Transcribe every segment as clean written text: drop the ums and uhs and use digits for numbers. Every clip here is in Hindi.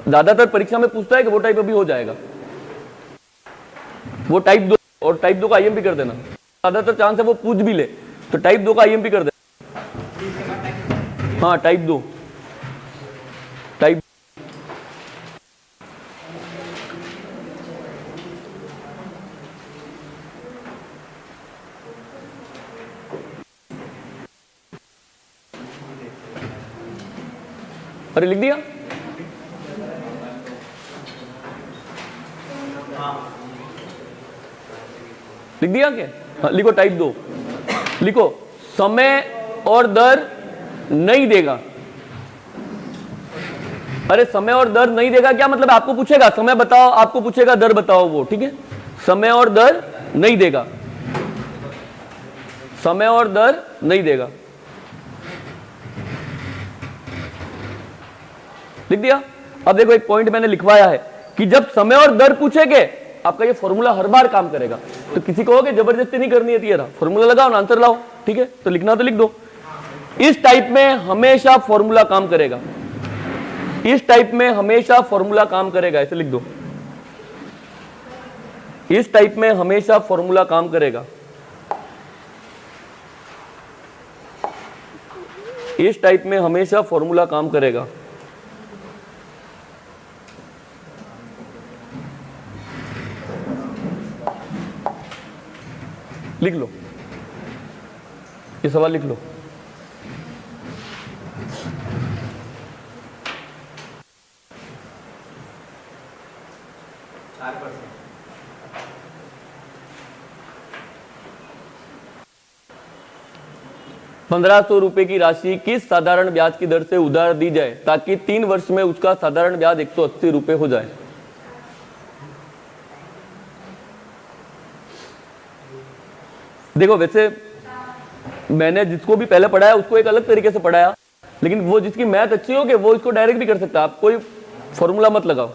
ज्यादातर परीक्षा में पूछता है कि वो टाइप अभी हो जाएगा, वो टाइप 2 और टाइप 2 का आईएमपी कर देना। ज्यादातर चांस है वो पूछ भी ले, तो टाइप 2 का आईएमपी कर देना। हाँ टाइप 2, टाइप अरे लिख दिया? लिख दिया क्या? हाँ, लिखो टाइप 2, लिखो समय और दर नहीं देगा। अरे समय और दर नहीं देगा क्या मतलब? आपको पूछेगा समय बताओ, आपको पूछेगा दर बताओ, वो ठीक है। समय और दर नहीं देगा, समय और दर नहीं देगा, लिख दिया। अब देखो एक पॉइंट मैंने लिखवाया है कि जब समय और दर पूछेगे आपका ये फॉर्मूला हर बार काम करेगा। तो किसी को कहोगे जबरदस्ती नहीं करनी है, तो फॉर्मूला लगाओ ना, आंसर लाओ, ठीक है। तो लिखना तो लिख दो। इस टाइप में हमेशा फॉर्मूला काम करेगा, इस टाइप में हमेशा फॉर्मूला काम करेगा, ऐसे लिख दो। इस टाइप में हमेशा फॉर्मूला काम करेगा, इस टाइप में हमेशा फॉर्मूला काम करेगा। लिख लो, ये सवाल लिख लो। ₹1500 की राशि किस साधारण ब्याज की दर से उधार दी जाए ताकि 3 वर्ष में उसका साधारण ब्याज ₹180 हो जाए? देखो वैसे मैंने जिसको भी पहले पढ़ाया उसको एक अलग तरीके से पढ़ाया, लेकिन वो जिसकी मैथ अच्छी हो गई वो इसको डायरेक्ट भी कर सकता है। आप कोई फॉर्मूला मत लगाओ।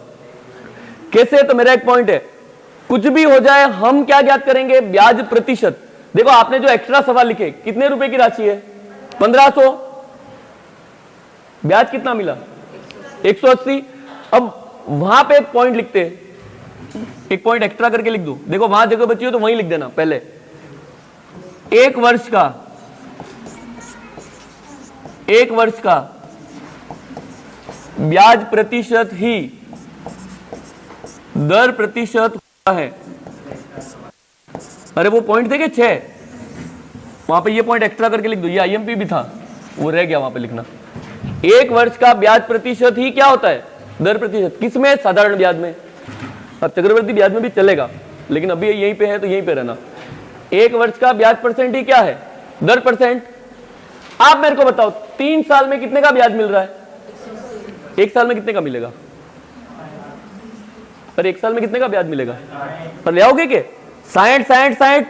कैसे? तो मेरा एक पॉइंट है, कुछ भी हो जाए हम क्या ज्ञात करेंगे? ब्याज प्रतिशत। देखो आपने जो एक्स्ट्रा सवाल लिखे, कितने रुपए की राशि है? 1500। ब्याज कितना मिला? 180। अब वहां पे एक पॉइंट लिखते हैं, एक पॉइंट एक्स्ट्रा करके लिख दो। देखो वहां जगह बची हो तो वहीं लिख देना पहले। 1 वर्ष का, 1 वर्ष का ब्याज प्रतिशत ही दर प्रतिशत होता है। अरे वो पॉइंट थे 6, वहां पे ये पॉइंट एक्स्ट्रा करके लिख दो। ये आईएमपी भी था, वो रह गया वहां पे लिखना। 1 वर्ष का ब्याज प्रतिशत ही क्या होता है? दर प्रतिशत। किसमें? साधारण ब्याज में। अब चक्रवृद्धि ब्याज में भी चलेगा, लेकिन अभी यहीं पे है तो यहीं पे रहना। 1 वर्ष का ब्याज परसेंट ही क्या है? दर परसेंट। आप मेरे को बताओ 3 साल में कितने का ब्याज मिल रहा है? 1 साल में कितने का मिलेगा? पर 1 साल में कितने का ब्याज मिलेगा? पर ले आओगे के 60 60 60।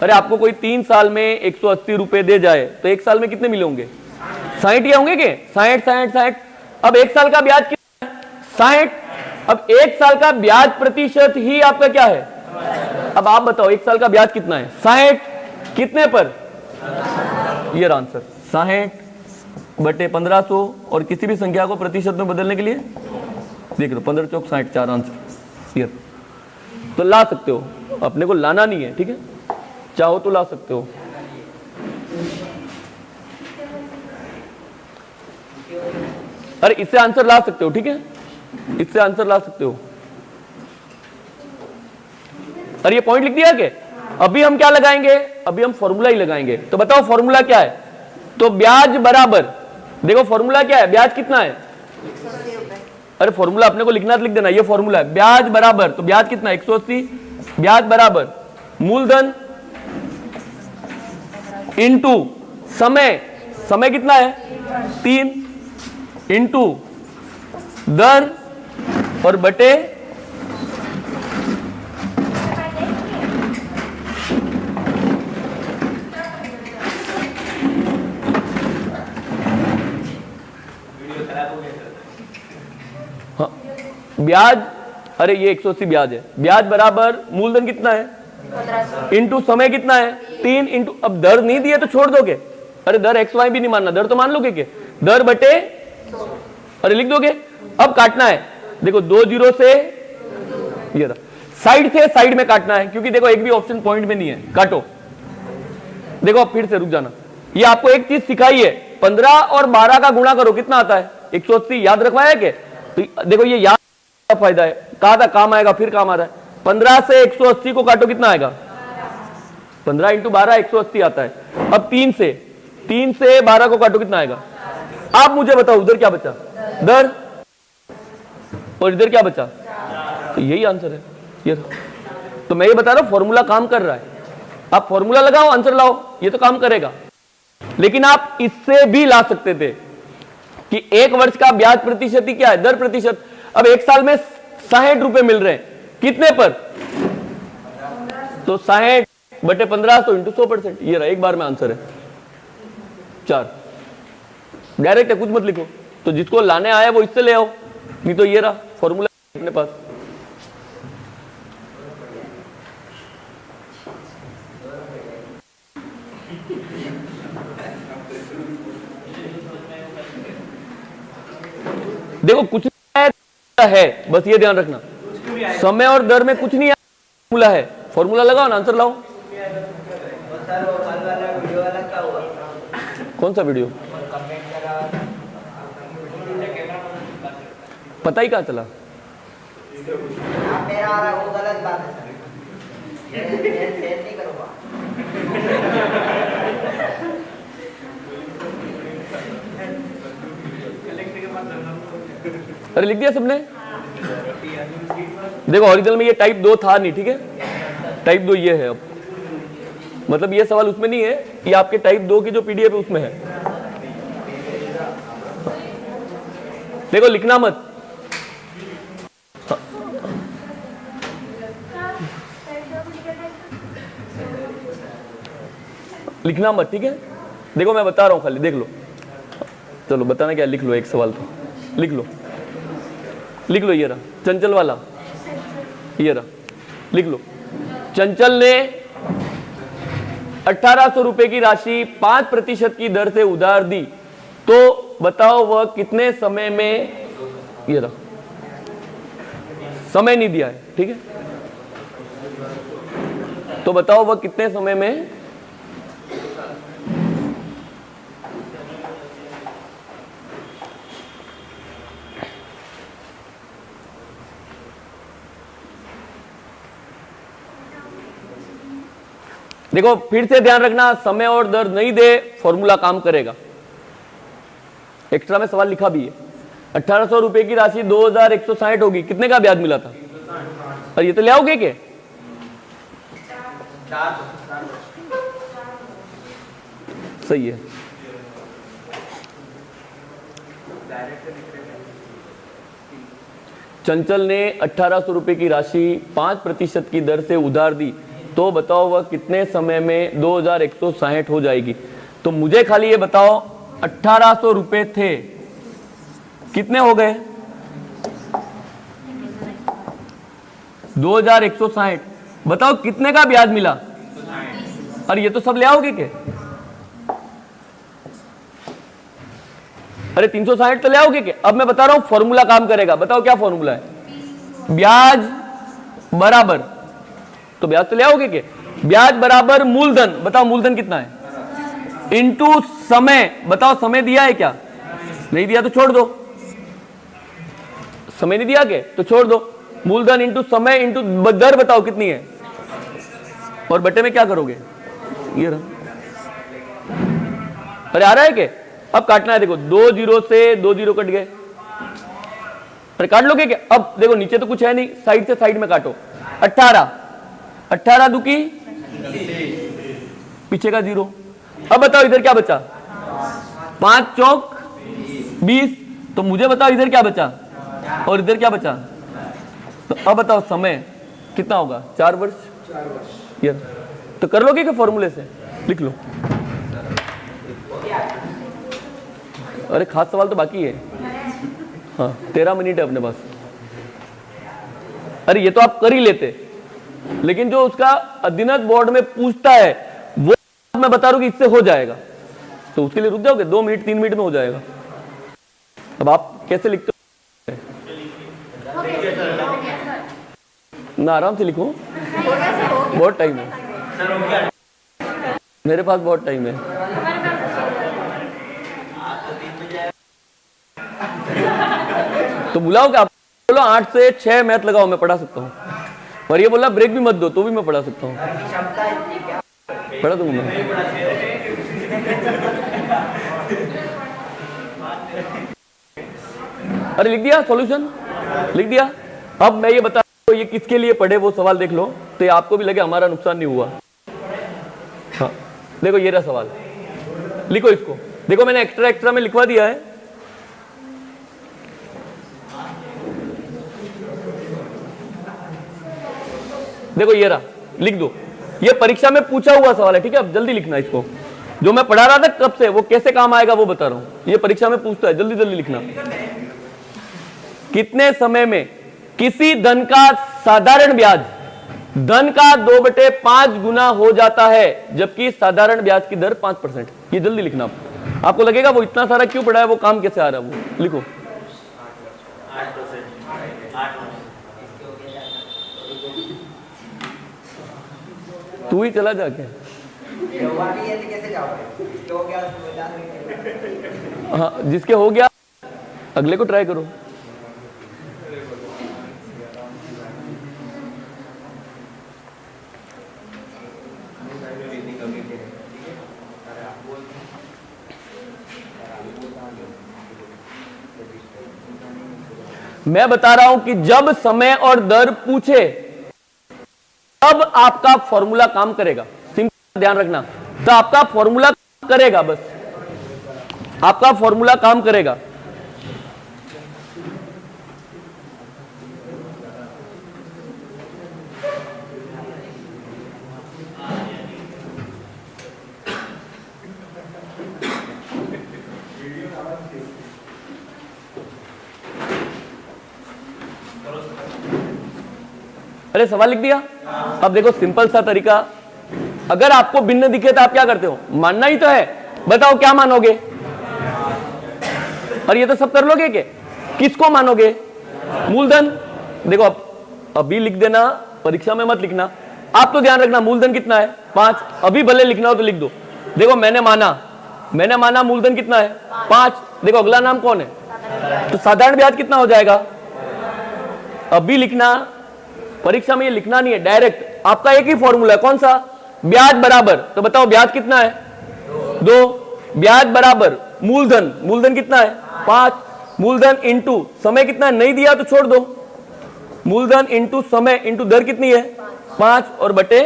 अरे आपको कोई 3 साल में 180 रुपए दे जाए तो 1 साल में कितने मिले होंगे? 60 ही होंगे के 60 60 60। अब 1 साल का ब्याज कितना है? 60। अब 1 साल का ब्याज प्रतिशत ही आपका क्या है? अब आप बताओ 1 साल का ब्याज कितना है? 60। कितने पर? ये आंसर 60/1500। और किसी भी संख्या को प्रतिशत में बदलने के लिए देख लो 15 चौक 60, 4 आंसर। तो ला सकते हो, अपने को लाना नहीं है, ठीक है। चाहो तो ला सकते हो। अरे इससे आंसर ला सकते हो, ठीक है, इससे आंसर ला सकते हो। अरे ये पॉइंट लिख दिया क्या? अभी हम क्या लगाएंगे? अभी हम फॉर्मूला ही लगाएंगे। तो बताओ फॉर्मूला क्या है? तो ब्याज बराबर, देखो फॉर्मूला क्या है? ब्याज कितना है? अरे फॉर्मूला अपने को लिखना तो लिख देना, ये फॉर्मूला है। ब्याज बराबर, तो ब्याज कितना? 180। ब्याज बराबर मूलधन इंटू समय, समय कितना है? 3 इंटू दर और बटे हाँ ब्याज। अरे ये 180 ब्याज है। ब्याज बराबर मूलधन कितना है? इंटू समय कितना है? 3 इंटू, अब दर नहीं दिए तो छोड़ दोगे? अरे दर XY भी नहीं मानना, दर तो मान लोगे के? दर बटे अरे लिख दोगे, अब काटना है। देखो 2 जीरो से ये रहा, साइड से साइड में काटना है, क्योंकि देखो एक भी ऑप्शन पॉइंट में नहीं है। काटो, देखो अब फिर से रुक जाना। ये आपको एक चीज सिखाई है, 15 और 12 का गुणा करो, कितना आता है? 180। याद रखवाया क्या? तो देखो ये याद का फायदा है, कहा था काम आएगा, फिर काम आ रहा है। 15 से 180 को काटो, कितना आएगा? 15 इंटू 12 180 आता है। अब 3 से 12 को काटो, कितना आएगा? आप मुझे बताओ, उधर क्या बचा? दर, और इधर क्या बचा? तो यही आंसर है ये। तो मैं ये बता रहा हूं फॉर्मूला काम कर रहा है। आप फॉर्मूला लगाओ, आंसर लाओ, ये तो काम करेगा। लेकिन आप इससे भी ला सकते थे कि 1 वर्ष का ब्याज प्रतिशत ही क्या है? दर प्रतिशत। अब 1 साल में 60 रुपए मिल रहे हैं, कितने पर? तो 60 बटे 15 तो इंटू 100%। ये रहा, एक बार में आंसर है 4। डायरेक्ट है, कुछ मत लिखो। तो जिसको लाने आया वो इससे ले आओ, नहीं तो ये रहा फॉर्मूला अपने पास। देखो कुछ है, बस ये ध्यान रखना, समय और दर में कुछ नहीं है, फॉर्मूला है। फॉर्मूला लगाओ ना, आंसर लाओ। कौन सा वीडियो? पता ही कहाँ चला? अरे लिख दिया सबने? देखो ओरिजिनल में ये टाइप 2 था नहीं, ठीक है? टाइप 2 ये है। अब मतलब ये सवाल उसमें नहीं है, ये आपके टाइप 2 की जो पीडीएफ है उसमें है। देखो लिखना मत, लिखना मत, ठीक है? देखो मैं बता रहा हूं, खाली देख लो। चलो बताना क्या, लिख लो एक सवाल तो लिख लो, लिख लो। ये रहा चंचल वाला, ये रहा, लिख लो। चंचल ने 1800 रुपए की राशि 5% की दर से उधार दी, तो बताओ वह कितने समय में, ये रहा, समय नहीं दिया है, ठीक है? तो बताओ वह कितने समय में, देखो फिर से ध्यान रखना, समय और दर नहीं दे फॉर्मूला काम करेगा। एक्स्ट्रा में सवाल लिखा भी है। 1800 रुपए की राशि 2160 होगी, कितने का ब्याज मिला था? और ये तो ले आओगे क्या? सही है। चंचल ने 1800 रुपए की राशि 5% की दर से उधार दी, तो बताओ वह कितने समय में 2160 हो जाएगी। तो मुझे खाली ये बताओ, 1800 रुपए थे, कितने हो गए? 2160। बताओ कितने का ब्याज मिला? और ये तो सब ले आओगे क्या? अरे 360 तो ले आओगे क्या? अब मैं बता रहा हूं फॉर्मूला काम करेगा। बताओ क्या फॉर्मूला है? ब्याज बराबर, तो ब्याज तो ले आओगे क्या? ब्याज बराबर मूलधन, बताओ मूलधन कितना है, इंटू समय। बताओ समय दिया है क्या? नहीं दिया तो छोड़ दो। समय नहीं दिया क्या? तो छोड़ दो। मूलधन इंटू समय इंटू दर, बताओ कितनी है, और बटे में क्या करोगे? ये रहा। अरे आ रहा है क्या? अब काटना है। देखो 2 जीरो से 2 जीरो कट गए। अरे काट लोगे क्या? अब देखो नीचे तो कुछ है नहीं, साइड से साइड में काटो। 18 दुकी, पीछे का 0। अब बताओ इधर क्या बचा? 5 चौक 20। तो मुझे बताओ इधर क्या बचा और इधर क्या बचा? तो अब बताओ समय कितना होगा? 4 वर्ष। यार तो कर लोगे क्या फॉर्मूले से? लिख लो। अरे खास सवाल तो बाकी है। हाँ 13 मिनट है अपने पास। अरे ये तो आप कर ही लेते, लेकिन जो उसका अधीनस्थ बोर्ड में पूछता है वो मैं बता रहा हूं कि इससे हो जाएगा, तो उसके लिए रुक जाओगे? 2 मिनट 3 मिनट में हो जाएगा। अब आप कैसे लिखते हो? ना आराम से लिखो, बहुत टाइम है मेरे पास, बहुत टाइम है। तो बुलाओ क्या? बोलो 8 से 6 मैथ लगाओ, मैं पढ़ा सकता हूँ। और ये बोला ब्रेक भी मत दो तो भी मैं पढ़ा सकता हूँ, पढ़ा दूंगा मैं। अरे लिख दिया सॉल्यूशन, लिख दिया। अब मैं ये बता, ये किसके लिए पढ़े वो सवाल देख लो, तो ये आपको भी लगे हमारा नुकसान नहीं हुआ। हाँ देखो ये रहा सवाल, लिखो इसको। देखो मैंने एक्स्ट्रा में लिखवा दिया है। देखो ये रहा, लिख दो। ये परीक्षा में पूछा हुआ सवाल है, ठीक है? अब जल्दी लिखना इसको। जो मैं पढ़ा रहा था कब से, वो कैसे काम आएगा वो बता रहा हूं। ये परीक्षा में पूछता है, जल्दी जल्दी लिखना। कितने समय में किसी धन का साधारण ब्याज धन का 2/5 गुना हो जाता है, जबकि साधारण ब्याज की दर 5%? ये जल्दी लिखना। आपको लगेगा वो इतना सारा क्यों पढ़ा है, वो काम कैसे आ रहा है, वो लिखो। तू ही चला जाके। हाँ जिसके हो गया अगले को ट्राई करो। मैं बता रहा हूं कि जब समय और दर पूछे तब आपका फॉर्मूला काम करेगा। सिंपल ध्यान रखना, तो आपका फॉर्मूला करेगा, बस आपका फॉर्मूला काम करेगा। अरे सवाल लिख दिया। अब देखो सिंपल सा तरीका, अगर आपको भिन्न दिखे तो आप क्या करते हो? मानना ही तो है। बताओ क्या मानोगे? और ये तो सब कर लोगे क्या? किसको मानोगे? मूलधन। देखो अब अभी लिख देना, परीक्षा में मत लिखना। आप तो ध्यान रखना मूलधन कितना है? 5। अभी भले लिखना हो तो लिख दो। देखो मैंने माना मूलधन कितना है? 5। देखो अगला नाम कौन है? तो साधारण ब्याज कितना हो जाएगा? अभी लिखना, परीक्षा में ये लिखना नहीं है, डायरेक्ट आपका एक ही फॉर्मूला है। कौन सा? ब्याज बराबर, तो बताओ ब्याज कितना है? 2। ब्याज बराबर मूलधन कितना है? 5। मूलधन इंटू समय कितना है? नहीं दिया तो छोड़ दो। मूलधन इंटू समय इंटू दर कितनी है? 5 और बटे।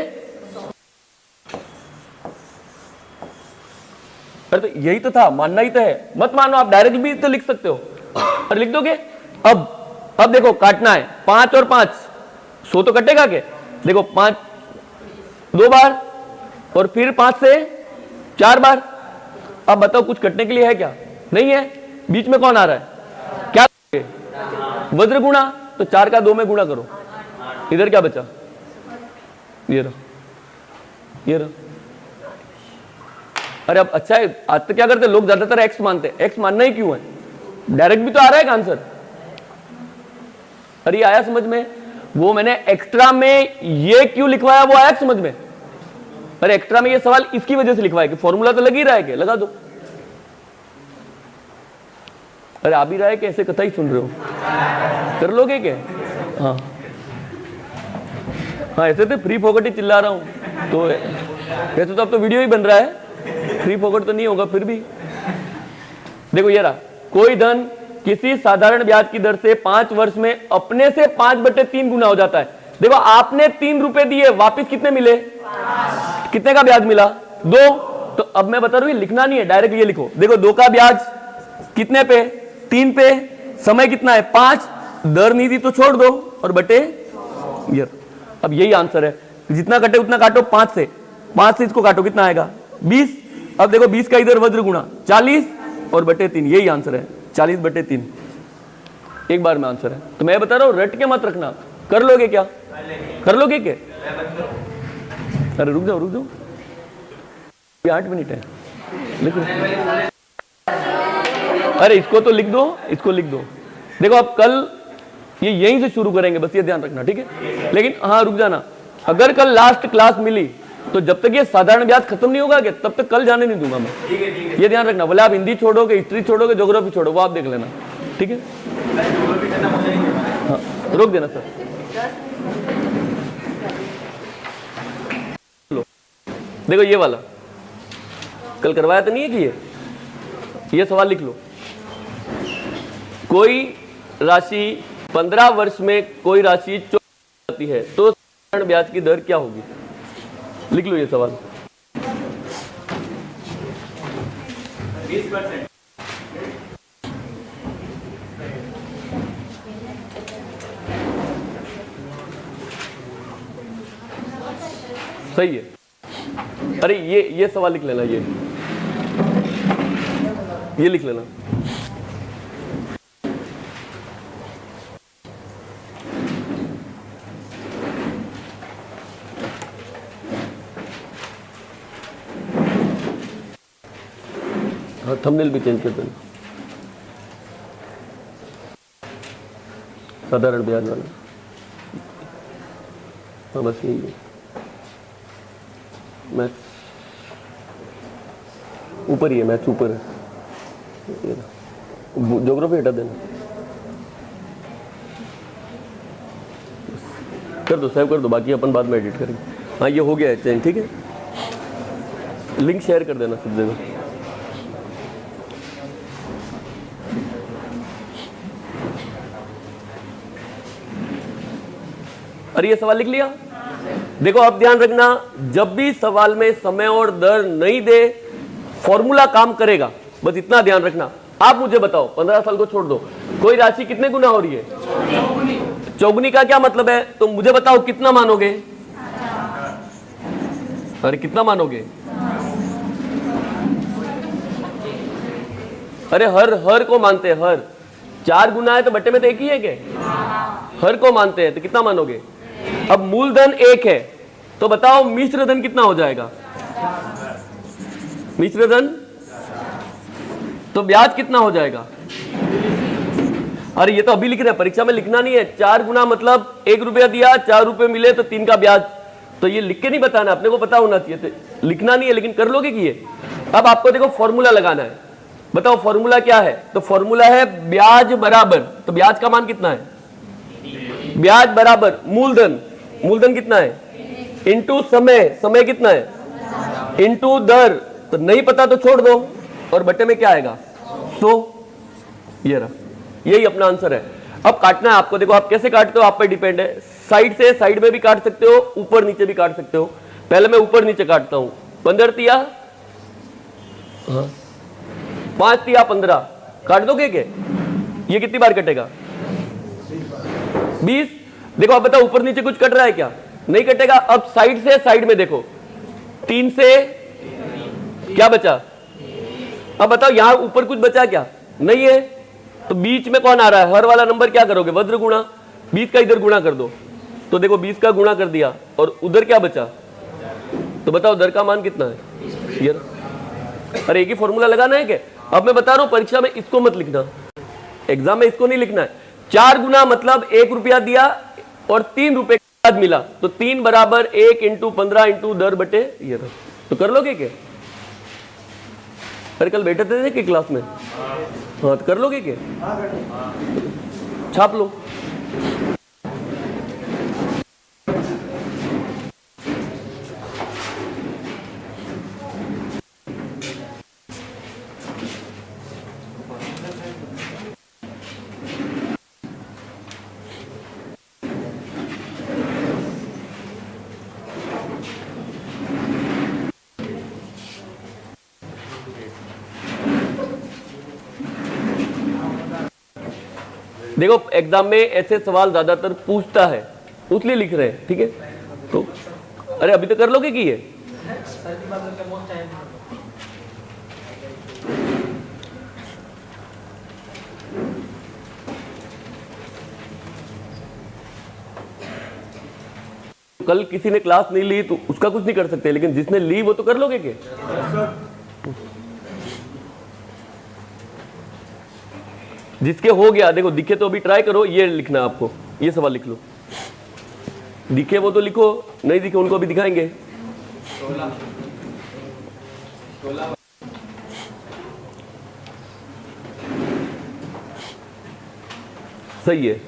अरे तो यही तो था, मानना ही तो है। मत मानो, आप डायरेक्ट भी तो लिख सकते हो। और लिख दोगे। अब देखो काटना है 5 और 5, 100 तो कटेगा के? देखो 5 2 बार और फिर 5 से 4 बार। अब बताओ कुछ कटने के लिए है क्या? नहीं है। बीच में कौन आ रहा है? क्या? वज्र गुणा। तो 4 का 2 में गुणा करो। इधर क्या बचा? ये रहा। अरे अब अच्छा है, आज तो क्या करते लोग ज्यादातर एक्स मानते हैं। एक्स मानना ही क्यों है? डायरेक्ट भी तो आ रहा है आंसर। अरे आया समझ में? वो मैंने एक्स्ट्रा में ये क्यों लिखवाया वो आया समझ में? अरे एक्स्ट्रा में ये सवाल इसकी वजह से लिखवाया कि फॉर्मूला तो लग ही रहा है, के लगा दो। अरे आ भी रहा है कि ऐसे कथा ही सुन रहे हो? कर लोगे क्या? हाँ ऐसे तो फ्री फोकट ही चिल्ला रहा हूं। तो वैसे तो अब तो वीडियो ही बन रहा है, फ्री फोकट तो नहीं होगा फिर भी। देखो ये रहा, कोई धन किसी साधारण ब्याज की दर से 5 वर्ष में अपने से 5/3 गुना हो जाता है। देखो आपने 3 रुपए दिए, वापिस कितने मिले? कितने का ब्याज मिला? 2। तो अब मैं बता रहा हूं लिखना नहीं है, डायरेक्ट ये लिखो। देखो 2 का ब्याज कितने पे? 3 पे। समय कितना है? 5। दर नहीं दी तो छोड़ दो और बटे ये। अब यही आंसर है, जितना कटे उतना काटो। 5 से इसको काटो, कितना आएगा? 20। अब देखो 20 का इधर वज्र गुणा 40 और बटे 3, यही आंसर है। 40/3 एक बार में आंसर है। तो मैं बता रहा हूं रट के मत रखना। कर लोगे क्या? कर लोगे क्या? अरे रुक जाओ 8 मिनट है। लेकिन अरे इसको तो लिख दो, इसको लिख दो। देखो अब कल ये यहीं से शुरू करेंगे, बस ये ध्यान रखना, ठीक है। लेकिन हाँ रुक जाना, अगर कल लास्ट क्लास मिली तो जब तक ये साधारण ब्याज खत्म नहीं होगा तब तक कल जाने नहीं दूंगा मैं। ये ध्यान रखना, बोले आप हिंदी छोड़ोगे, हिस्ट्री छोड़ोगे, ज्योग्राफी छोड़ो, वो आप देख लेना, ठीक है। हाँ रोक देना सर। लो देखो ये वाला कल करवाया तो नहीं है कि ये सवाल लिख लो। कोई राशि 15 वर्ष में कोई राशि जाती है तो साधारण ब्याज की दर क्या होगी? लिख लो ये सवाल। 20%। सही है। अरे ये सवाल लिख लेना, ये लिख लेना। हाँ थंबनेल भी चेंज कर देना, साधारण ब्याज वाला। हाँ बस यही है। मैथ्स ऊपर ही है, मैथ्स ऊपर है, ज्योग्राफी हटा देना। कर दो, सेव कर दो, बाकी अपन बाद में एडिट करेंगे। हाँ ये हो गया है चेंज, ठीक है। लिंक शेयर कर देना सब जगह। अरे ये सवाल लिख लिया। देखो अब ध्यान रखना, जब भी सवाल में समय और दर नहीं दे फॉर्मूला काम करेगा, बस इतना ध्यान रखना। आप मुझे बताओ, 15 साल को छोड़ दो, कोई राशि कितने गुना हो रही है? चौगुनी का क्या मतलब है? तो मुझे बताओ कितना मानोगे? अरे कितना मानोगे? अरे हर को मानते हैं, हर 4 गुना है तो बट्टे में तो एक ही है क्या? हर को मानते हैं तो कितना मानोगे? अब मूलधन 1 है तो बताओ मिश्र धन कितना हो जाएगा? मिश्र धन तो ब्याज कितना हो जाएगा? अरे ये तो अभी लिख रहे हैं, परीक्षा में लिखना नहीं है। 4 गुना मतलब 1 रुपया दिया, 4 रुपए मिले तो 3 का ब्याज। तो ये लिख के नहीं बताना, अपने को पता होना चाहिए। तो लिखना नहीं है, लेकिन कर लोगे कि ये। अब आपको देखो फॉर्मूला लगाना है, बताओ फॉर्मूला क्या है? तो फॉर्मूला है ब्याज बराबर, तो ब्याज का मान कितना है? ब्याज बराबर मूलधन, मूलधन कितना है? इंटू समय, समय कितना है? इंटू दर। तो नहीं पता तो छोड़ दो, और बट्टे में क्या आएगा? 100। ये रहा, यही अपना आंसर है। अब काटना है आपको, देखो आप कैसे काटते हो आप पे डिपेंड है। साइड से साइड में भी काट सकते हो, ऊपर नीचे भी काट सकते हो। पहले मैं ऊपर नीचे काटता हूं। 15 तिया 5 तिया 15 काट दोगे क्या? ये कितनी बार कटेगा? 20। देखो अब बताओ ऊपर नीचे कुछ कट रहा है क्या? नहीं कटेगा। अब साइड से साइड में देखो, 3 से क्या बचा? अब बताओ यहां ऊपर कुछ बचा क्या? नहीं है। तो बीच में कौन आ रहा है? हर वाला नंबर क्या करोगे? वज्र गुणा। 20 का इधर गुणा कर दो, तो देखो 20 का गुणा कर दिया, और उधर क्या बचा? तो बताओ दर का मान कितना है? ये। अरे एक ही फॉर्मूला लगाना है क्या? अब मैं बता रहा हूं, परीक्षा में इसको मत लिखना, एग्जाम में इसको नहीं लिखना है। 4 गुना मतलब 1 रुपया दिया और 3 रुपए का ब्याज मिला, तो 3 बराबर 1 इंटू 15 इंटू दर बटे ये। तो कर लोगे क्या? अरे कल बैठे थे कि क्लास में? हाँ तो कर लोगे क्या? छाप लो। देखो एग्जाम में ऐसे सवाल ज्यादातर पूछता है, उसलिए लिख रहे हैं, ठीक है। तो अरे अभी तो कर लोगे कि ये? कल किसी ने क्लास नहीं ली तो उसका कुछ नहीं कर सकते, लेकिन जिसने ली वो तो कर लोगे क्या? जिसके हो गया, देखो दिखे तो अभी ट्राई करो, ये लिखना है आपको, ये सवाल लिख लो। दिखे वो तो लिखो, नहीं दिखे उनको भी दिखाएंगे। सही है।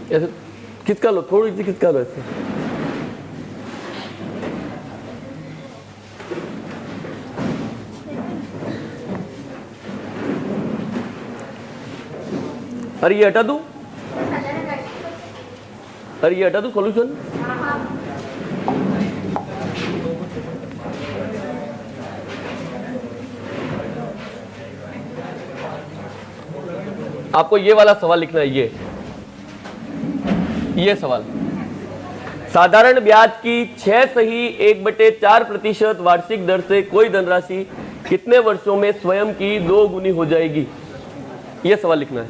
ऐसे खिसका लो, थोड़ी सी खिसका लो ऐसे। अरे ये हटा दूं, अरे ये हटा दूं सॉल्यूशन। आपको ये वाला सवाल लिखना है, ये सवाल। साधारण ब्याज की 6 सही 1/4% वार्षिक दर से कोई धनराशि कितने वर्षों में स्वयं की 2 गुनी हो जाएगी? ये सवाल लिखना है।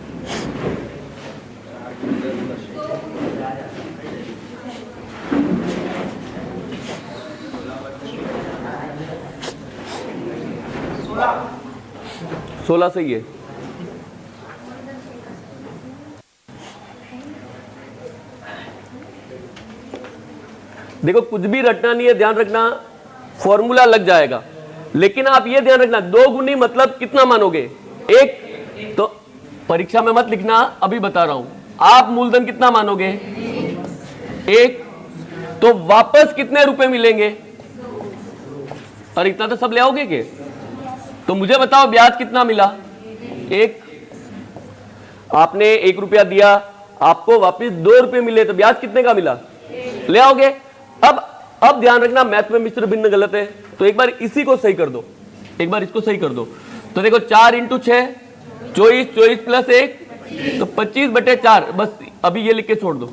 सोलह सही है। देखो कुछ भी रटना नहीं है, ध्यान रखना, फॉर्मूला लग जाएगा, लेकिन आप ये ध्यान रखना 2 गुनी मतलब कितना मानोगे? 1। तो परीक्षा में मत लिखना, अभी बता रहा हूं। आप मूलधन कितना मानोगे? 1। तो वापस कितने रुपए मिलेंगे? और इतना तो सब ले आओगे के? तो मुझे बताओ ब्याज कितना मिला? 1। आपने 1 रुपया दिया, आपको वापस 2 रुपये मिले, तो ब्याज कितने का मिला? ले आओगे। अब ध्यान रखना, मैथ में मिश्र भिन्न गलत है, तो एक बार इसी को सही कर दो, एक बार इसको सही कर दो। तो देखो 4 × 6 24, 24 प्लस 1 तो 25/4। बस अभी ये लिख के छोड़ दो,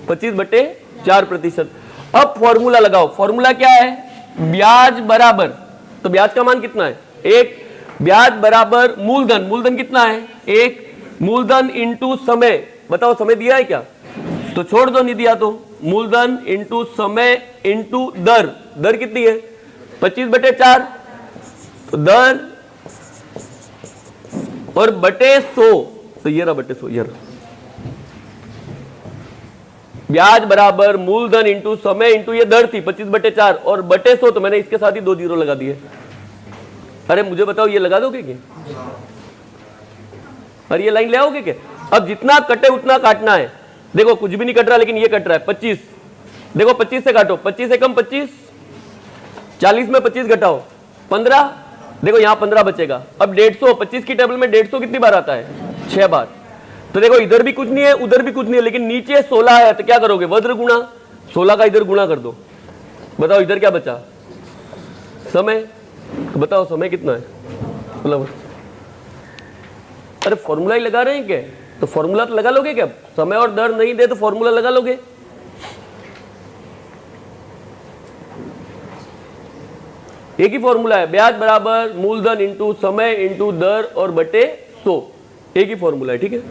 25/4%। अब फॉर्मूला लगाओ। फॉर्मूला क्या है? ब्याज बराबर, तो ब्याज का मान कितना है? 1। ब्याज बराबर मूलधन, मूलधन कितना है? 1। मूलधन इंटू समय, बताओ समय दिया है क्या? तो छोड़ दो, नहीं दिया तो मूलधन इंटू समय इंटू दर, दर कितनी है? 25/4। तो दर और बटे 100, तो ये रहा बटे 100, ये रहा। ब्याज बराबर मूलधन इंटू समय इंटू ये दर थी 25/4 और बटे 100, तो मैंने इसके साथ ही 2 जीरो लगा दिए। अरे मुझे बताओ ये लगा दोगे क्या? अरे ये लाइन ले आओगे क्या? अब जितना कटे उतना काटना है। देखो कुछ भी नहीं कट रहा, लेकिन ये कट रहा है 25। देखो 25 से काटो, 25 से कम 25, 40 में 25 घटाओ 15। देखो यहां 15 बचेगा। अब 150, 25 की टेबल में 150 कितनी बार आता है? 6 बार। तो देखो इधर भी कुछ नहीं है, उधर भी कुछ नहीं है, लेकिन नीचे 16 है, तो क्या करोगे? वज्र गुणा 16 का इधर गुणा कर दो। बताओ इधर क्या बचा? समय। तो बताओ समय कितना है? मतलब अरे फॉर्मूला ही लगा रहे हैं क्या? तो फॉर्मूला तो लगा लोगे क्या? समय और दर नहीं दे तो फॉर्मूला लगा लोगे? एक ही फॉर्मूला है, ब्याज बराबर मूलधन इंटू समय इंटू दर और बटे 100, एक ही फॉर्मूला है, ठीक है।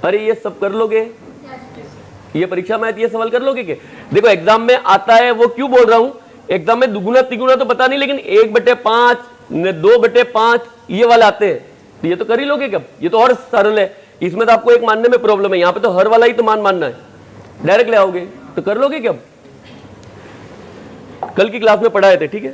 अरे ये सब कर लोगे? ये परीक्षा में आती है, सवाल कर लोगे क्या? देखो एग्जाम में आता है, वो क्यों बोल रहा हूं, एग्जाम में दुगुना तिगुना तो पता नहीं, लेकिन 1/5 2/5 ये वाले आते हैं, तो ये तो कर ही लोगे क्या? ये तो और सरल है। इसमें तो आपको एक मानने में प्रॉब्लम है, यहाँ पे तो हर वाला ही तो मानना है, डायरेक्ट ले आओगे तो कर लोगे क्या? कल की क्लास में पढ़ाए थे, ठीक है।